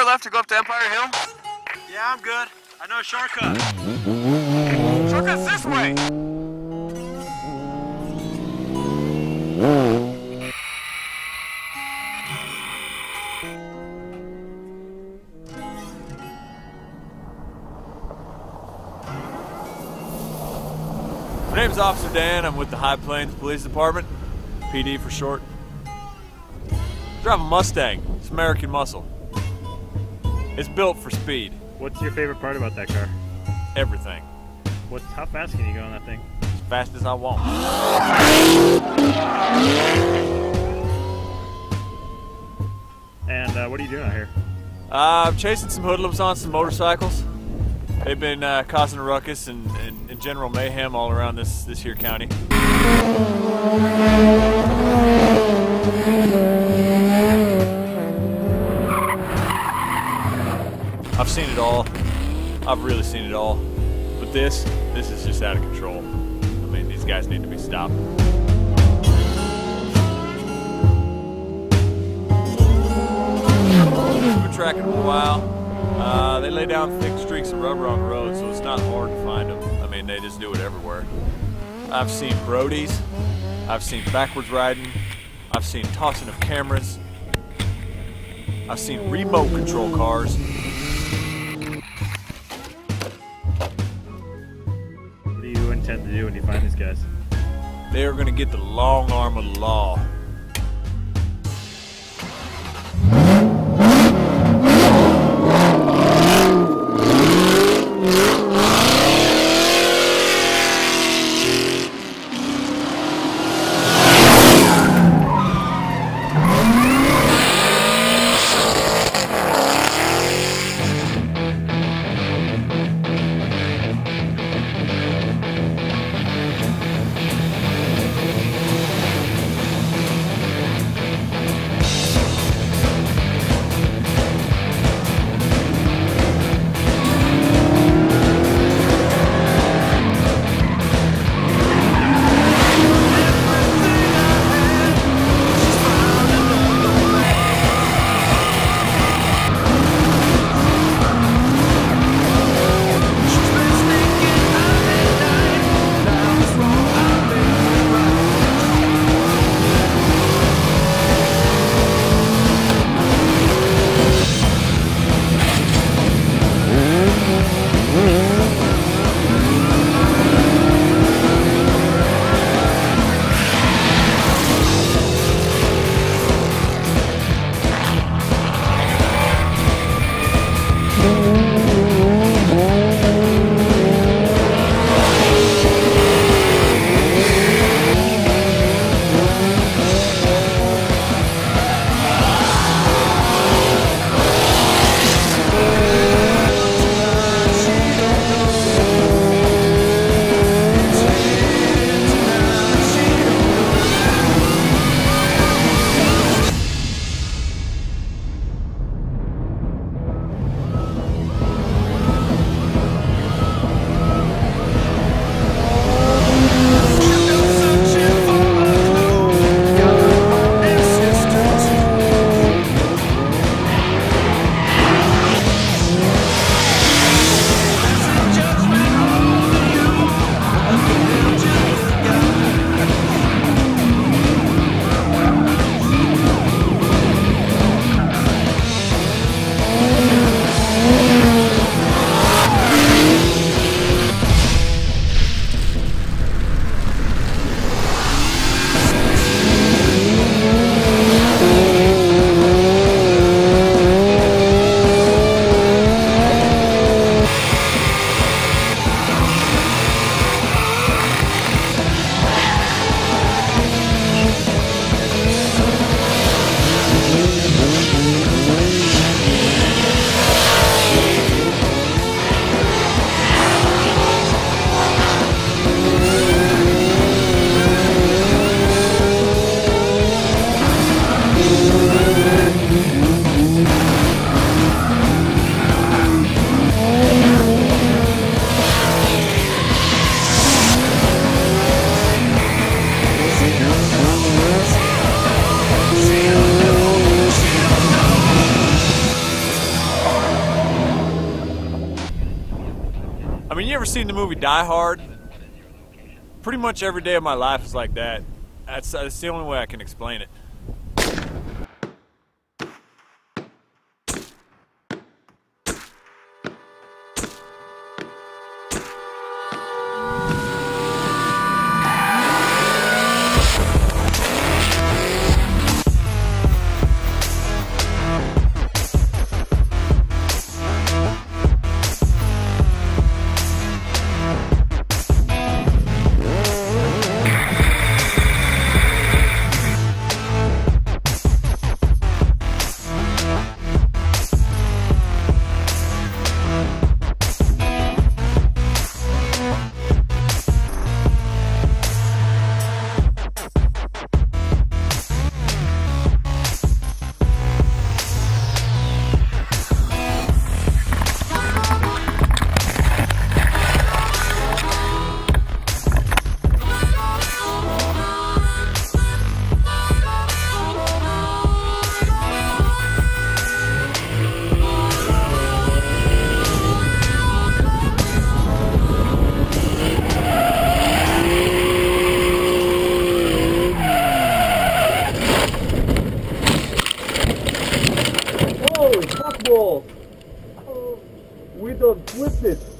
far left to go up to Empire Hill? Yeah, I'm good. I know a shortcut. Shortcut's this way! My name's Officer Dan. I'm with the High Plains Police Department, PD for short. I drive a Mustang. It's American muscle. It's built for speed. What's your favorite part about that car? Everything. How fast can you go on that thing? As fast as I want. And what are you doing out here? I'm chasing some hoodlums on some motorcycles. They've been causing a ruckus and general mayhem all around this here county. I've seen it all. I've really seen it all. But this is just out of control. I mean, these guys need to be stopped. We've been tracking them a while. They lay down thick streaks of rubber on the road, so it's not hard to find them. I mean, they just do it everywhere. I've seen Brodies. I've seen backwards riding. I've seen tossing of cameras. I've seen remote control cars. What do you intend to do when you find these guys? They are going to get the long arm of the law. seen the movie Die Hard? Pretty much every day of my life is like that. That's the only way I can explain it. We done flipped it.